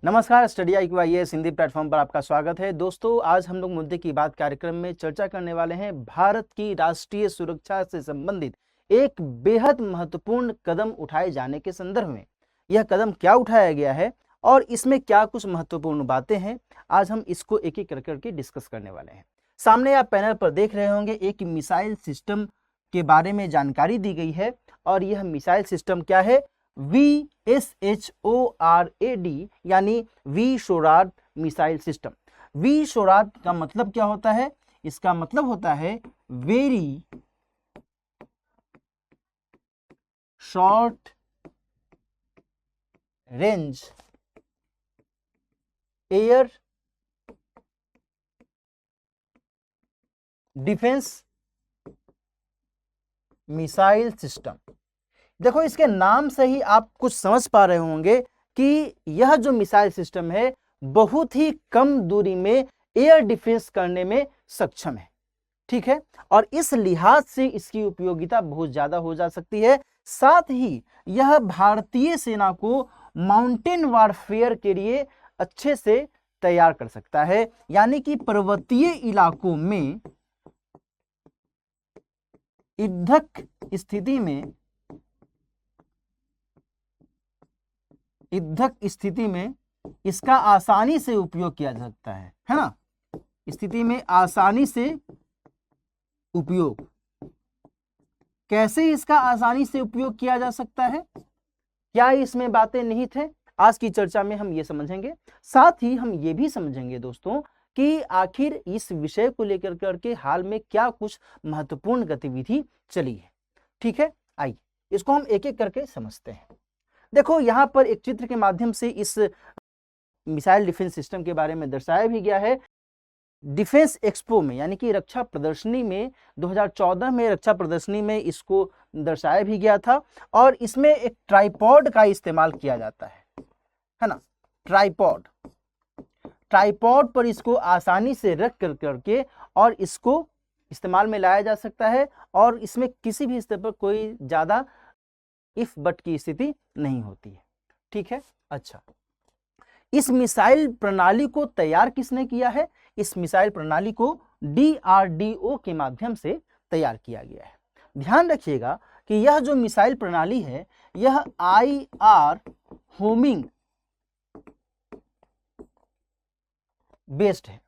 नमस्कार, study IQ IAS Hindi platform पर आपका स्वागत है। दोस्तों, आज हम लोग मुद्दे की बात कार्यक्रम में चर्चा करने वाले हैं भारत की राष्ट्रीय सुरक्षा से संबंधित एक बेहद महत्वपूर्ण कदम उठाए जाने के संदर्भ में। यह कदम क्या उठाया गया है और इसमें क्या कुछ महत्वपूर्ण बातें हैं, आज हम इसको एक एक करके डिस्कस करने वाले हैं। सामने आप पैनल पर देख रहे होंगे, एक मिसाइल सिस्टम के बारे में जानकारी दी गई है और यह मिसाइल सिस्टम क्या है? VSHORAD यानी वी-शोराड मिसाइल सिस्टम। वी-शोराड का मतलब क्या होता है? इसका मतलब होता है very short range air defence missile system. देखो, इसके नाम से ही आप कुछ समझ पा रहे होंगे कि यह जो मिसाइल सिस्टम है बहुत ही कम दूरी में एयर डिफेंस करने में सक्षम है। ठीक है, और इस लिहाज से इसकी उपयोगिता बहुत ज्यादा हो जा सकती है। साथ ही यह भारतीय सेना को माउंटेन वारफेयर के लिए अच्छे से तैयार कर सकता है, यानी कि पर्वतीय इलाकों में युद्धक स्थिति में इसका आसानी से उपयोग किया जा सकता है ना? स्थिति में आसानी से उपयोग। कैसे इसका आसानी से उपयोग किया जा सकता है? क्या इसमें बातें निहित हैं? आज की चर्चा में हम ये समझेंगे। साथ ही हम ये भी समझेंगे दोस्तों कि आखिर इस विषय को लेकर करके हाल में क्या कुछ महत्वपूर्ण गतिविधि चली है। ठीक है, आइए इसको हम एक एक करके समझते हैं। देखो, यहाँ पर एक चित्र के माध्यम से इस मिसाइल डिफेंस सिस्टम के बारे में दर्शाया भी गया है। डिफेंस एक्सपो में, यानी कि रक्षा प्रदर्शनी में 2014 में रक्षा प्रदर्शनी में इसको दर्शाया भी गया था और इसमें एक ट्राइपॉड का इस्तेमाल किया जाता है ना? ट्राइपॉड पर इसको आसानी से रख कर करके और इसको इस्तेमाल में लाया जा सकता है और इसमें किसी भी स्तर पर कोई ज्यादा इफ बट की स्थिति नहीं होती है। ठीक है, अच्छा, इस मिसाइल प्रणाली को तैयार किसने किया है? इस मिसाइल प्रणाली को DRDO के माध्यम से तैयार किया गया है। ध्यान रखिएगा कि यह जो मिसाइल प्रणाली है यह IR होमिंग बेस्ड है।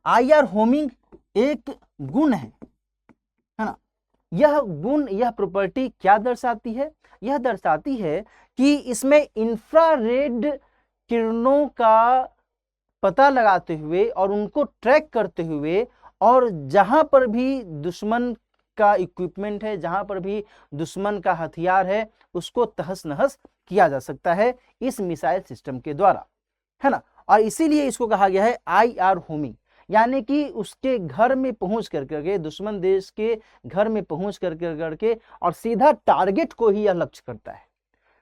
IR होमिंग एक गुण है ना? यह गुण, यह प्रॉपर्टी क्या दर्शाती है? यह दर्शाती है कि इसमें इंफ्रारेड किरणों का पता लगाते हुए और उनको ट्रैक करते हुए और जहां पर भी दुश्मन का इक्विपमेंट है, जहां पर भी दुश्मन का हथियार है, उसको तहस नहस किया जा सकता है इस मिसाइल सिस्टम के द्वारा, है ना? और इसीलिए इसको कहा गया है IR होमिंग, यानी कि उसके घर में पहुंच करके, दुश्मन देश के घर में पहुंच करके और सीधा टारगेट को ही यह लक्ष्य करता है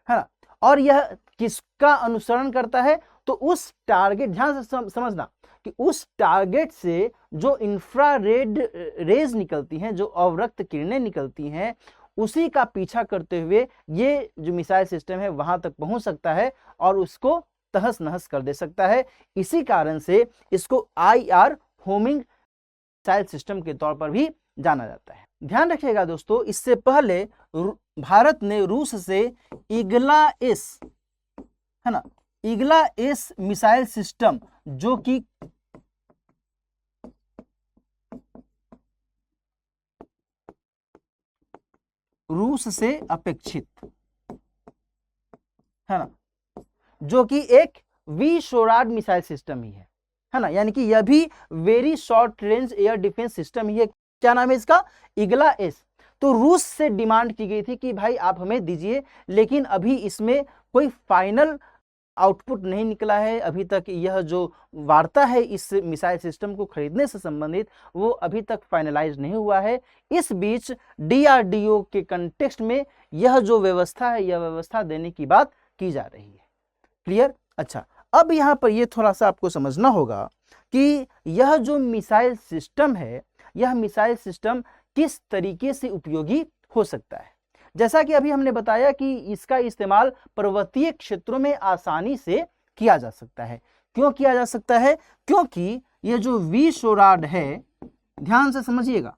ना? और यह किसका अनुसरण करता है? तो उस टारगेट, ध्यान से समझना कि उस टारगेट से जो इंफ्रारेड रेज निकलती हैं, जो अवरक्त किरणें निकलती हैं, उसी का पीछा करते हुए ये जो मिसाइल सिस्टम है वहां तक पहुंच सकता है और उसको तहस नहस कर दे सकता है। इसी कारण से इसको IR होमिंग मिसाइल सिस्टम के तौर पर भी जाना जाता है। ध्यान रखिएगा दोस्तों, इससे पहले भारत ने रूस से ईगला एस, है ना, ईगला एस मिसाइल सिस्टम, जो कि रूस से अपेक्षित है ना, जो कि एक वी-शोराड मिसाइल सिस्टम ही है ना, यानी कि यह भी very short range air defence system ही है। क्या नाम है इसका? Igla S. तो रूस से डिमांड की गई थी कि भाई आप हमें दीजिए, लेकिन अभी इसमें कोई फाइनल आउटपुट नहीं निकला है। अभी तक यह जो वार्ता है इस मिसाइल सिस्टम को खरीदने से संबंधित, वो अभी तक फाइनलाइज नहीं हुआ है। इस बीच DRDO के कंटेक्स्ट में यह जो व्यवस्था है, यह व्यवस्था देने की बात की जा रही है। क्लियर? अच्छा, अब यहाँ पर यह थोड़ा सा आपको समझना होगा कि यह जो मिसाइल सिस्टम है, यह मिसाइल सिस्टम किस तरीके से उपयोगी हो सकता है। जैसा कि अभी हमने बताया कि इसका इस्तेमाल पर्वतीय क्षेत्रों में आसानी से किया जा सकता है। क्यों किया जा सकता है? क्योंकि ये जो विशोराड है, ध्यान से समझिएगा,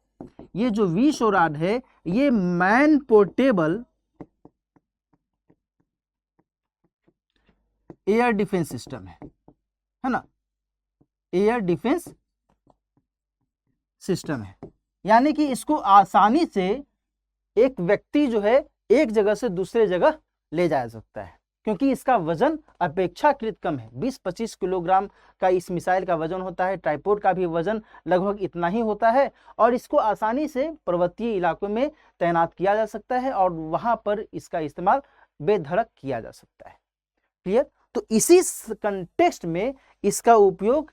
ये जो विशोराड है ये man portable air defence system है ना, एयर डिफेंस सिस्टम है। यानी कि इसको आसानी से एक व्यक्ति जो है एक जगह से दूसरे जगह ले जाया सकता है, क्योंकि इसका वजन अपेक्षाकृत कम है। 20-25 किलोग्राम का इस मिसाइल का वजन होता है। ट्राइपोड का भी वजन लगभग इतना ही होता है और इसको आसानी से पर्वतीय इलाकों में तैनात किया जा सकता है और वहां पर इसका इस्तेमाल बेधड़क किया जा सकता है। क्लियर? तो इसी कंटेक्स्ट में इसका उपयोग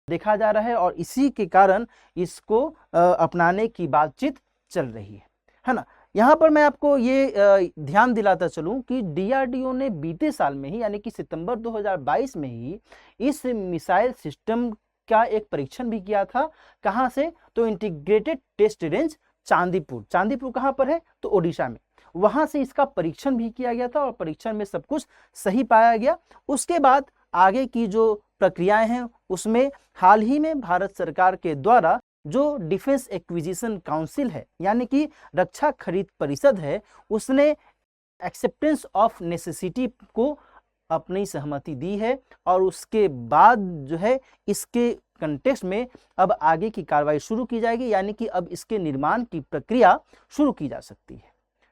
देखा जा रहा है और इसी के कारण इसको अपनाने की बातचीत चल रही है ना। यहाँ पर मैं आपको ये ध्यान दिलाता चलूं कि डीआरडीओ ने बीते साल में ही, यानी कि सितंबर 2022 में ही इस मिसाइल सिस्टम का एक परीक्षण भी किया था। कहाँ से? तो integrated test range Chandipur. Chandipur कहाँ पर है? तो ओडिशा में। वहां से इसका परीक्षण भी किया गया था और परीक्षण में सब कुछ सही पाया गया। उसके बाद आगे की जो प्रक्रियाएं हैं उसमें हाल ही में भारत सरकार के द्वारा जो डिफेंस एक्विजिशन काउंसिल है, यानी कि रक्षा खरीद परिषद है, उसने एक्सेप्टेंस ऑफ नेसेसिटी को अपनी सहमति दी है और उसके बाद जो है इसके कंटेक्स्ट में अब आगे की कार्रवाई शुरू की जाएगी, यानी कि अब इसके निर्माण की प्रक्रिया शुरू की जा सकती है।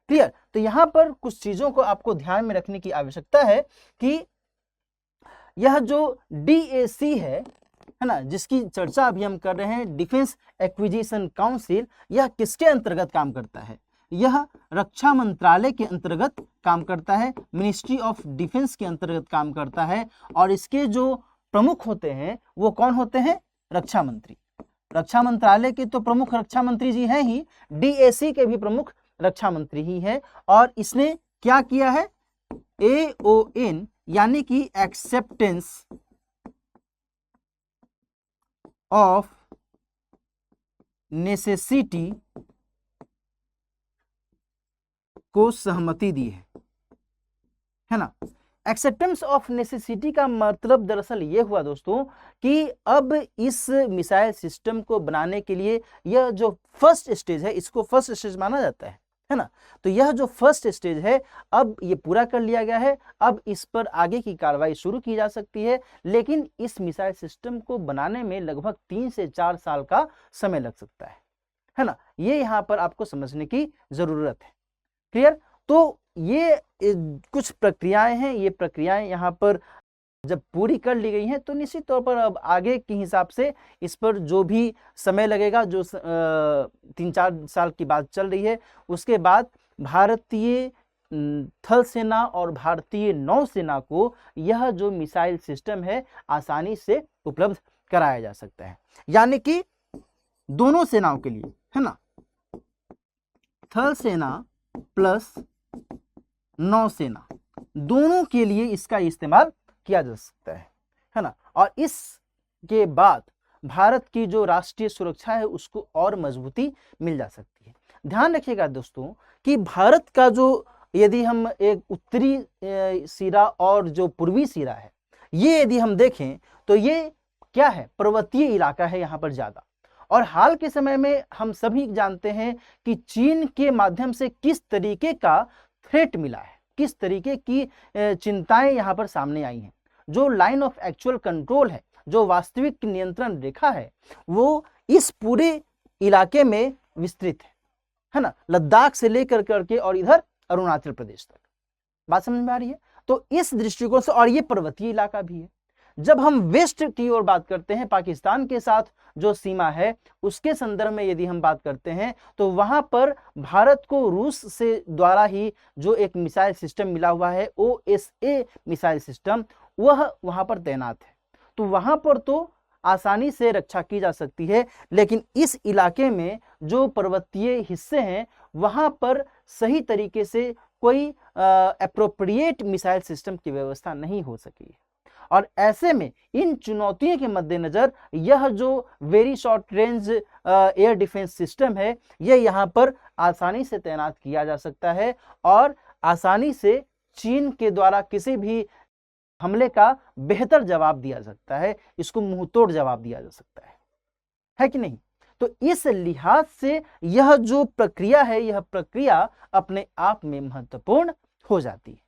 क्लियर? तो यहाँ पर कुछ चीजों को आपको ध्यान में रखने की आवश्यकता है कि यह जो DAC है ना, जिसकी चर्चा अभी हम कर रहे हैं, डिफेंस एक्विजिशन काउंसिल, यह किसके अंतर्गत काम करता है? यह रक्षा मंत्रालय के अंतर्गत काम करता है, मिनिस्ट्री ऑफ डिफेंस के अंतर्गत काम करता है और इसके जो प्रमुख होते हैं वो कौन होते हैं? रक्षा मंत्री। रक्षा मंत्रालय के तो प्रमुख रक्षा मंत्री जी हैं ही, DAC के भी प्रमुख रक्षा मंत्री ही हैं और इसने क्या किया है? AON यानी कि एक्सेप्टेंस ऑफ नेसेसिटी को सहमति दी है ना। एक्सेप्टेंस ऑफ नेसेसिटी का मतलब दरअसल ये हुआ दोस्तों कि अब इस मिसाइल सिस्टम को बनाने के लिए यह जो फर्स्ट स्टेज है, इसको फर्स्ट स्टेज माना जाता है ना। तो यह जो फर्स्ट स्टेज है अब ये पूरा कर लिया गया है, अब इस पर आगे की कार्रवाई शुरू की जा सकती है। लेकिन इस मिसाइल सिस्टम को बनाने में लगभग 3 से 4 साल का समय लग सकता है ना। ये यहाँ पर आपको समझने की जरूरत है। क्लियर? तो ये कुछ प्रक्रियाएं हैं, ये प्रक्रियाएं यहाँ पर जब पूरी कर ली गई हैं तो निश्चित तौर पर अब आगे के हिसाब से इस पर जो भी समय लगेगा, जो 3-4 साल की बात चल रही है, उसके बाद भारतीय थल सेना और भारतीय नौसेना को यह जो मिसाइल सिस्टम है आसानी से उपलब्ध कराया जा सकता है। यानी कि दोनों सेनाओं के लिए, है ना, थल सेना प्लस नौसेना, दोनों के लिए इसका इस्तेमाल किया जा सकता है ना। और इसके बाद भारत की जो राष्ट्रीय सुरक्षा है उसको और मजबूती मिल जा सकती है। ध्यान रखिएगा दोस्तों कि भारत का जो, यदि हम एक उत्तरी सिरा और जो पूर्वी सिरा है, ये यदि हम देखें तो ये क्या है? पर्वतीय इलाका है यहाँ पर ज्यादा। और हाल के समय में हम सभी जानते हैं कि चीन के माध्यम से किस तरीके का थ्रेट मिला है, किस तरीके की चिंताएं यहाँ पर सामने आई हैं। जो लाइन ऑफ एक्चुअल कंट्रोल है, जो वास्तविक नियंत्रण रेखा है, वो इस पूरे इलाके में विस्तृत है ना, लद्दाख से लेकर करके और इधर अरुणाचल प्रदेश तक। बात समझ में आ रही है? तो इस दृष्टिकोण से, और ये पर्वतीय इलाका भी है। जब हम वेस्ट की ओर बात करते हैं, पाकिस्तान के साथ जो सीमा है उसके संदर्भ में यदि हम बात करते हैं तो वहां पर भारत को रूस से द्वारा ही जो एक मिसाइल सिस्टम मिला हुआ है, OSA मिसाइल सिस्टम, वह वहां पर तैनात है। तो वहां पर तो आसानी से रक्षा की जा सकती है, लेकिन इस इलाके में जो पर्वतीय हिस्से हैं वहां पर सही तरीके से कोई एप्रोप्रिएट मिसाइल सिस्टम की व्यवस्था नहीं हो सकी है। और ऐसे में इन चुनौतियों के मद्देनजर यह जो very short range air defence system है, यह यहाँ पर आसानी से तैनात किया जा सकता है और आसानी से चीन के द्वारा किसी भी हमले का बेहतर जवाब दिया जा सकता है, इसको मुंहतोड़ जवाब दिया जा सकता है कि नहीं? तो इस लिहाज से यह जो प्रक्रिया है, यह प्रक्रिया अपने आप में महत्वपूर्ण हो जाती है।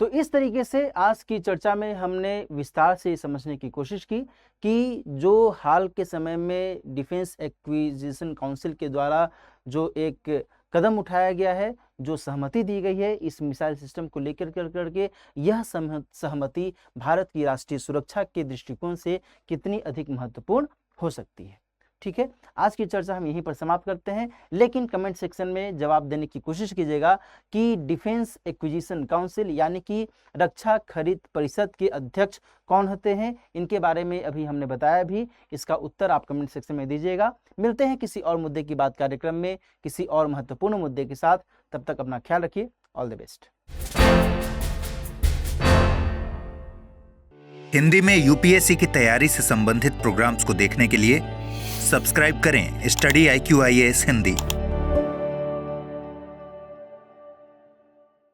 तो इस तरीके से आज की चर्चा में हमने विस्तार से समझने की कोशिश की कि जो हाल के समय में डिफेंस एक्विजिशन काउंसिल के द्वारा जो एक कदम उठाया गया है, जो सहमति दी गई है इस मिसाइल सिस्टम को लेकर करके, यह सहमति भारत की राष्ट्रीय सुरक्षा के दृष्टिकोण से कितनी अधिक महत्वपूर्ण हो सकती है। ठीक है, आज की चर्चा हम यहीं पर समाप्त करते हैं, लेकिन कमेंट सेक्शन में जवाब देने की कोशिश कीजिएगा कि डिफेंस एक्विजिशन काउंसिल यानी कि रक्षा खरीद परिषद के अध्यक्ष कौन होते हैं, इनके बारे में अभी हमने बताया भी, इसका उत्तर आप कमेंट सेक्शन में दीजिएगा। मिलते हैं किसी और मुद्दे की बात कार्यक्रम में किसी और महत्वपूर्ण मुद्दे के साथ, तब तक अपना ख्याल रखिए। All the best. हिंदी में यूपीएससी की तैयारी से संबंधित प्रोग्राम्स को देखने के लिए सब्सक्राइब करें स्टडी IQ IAS हिंदी।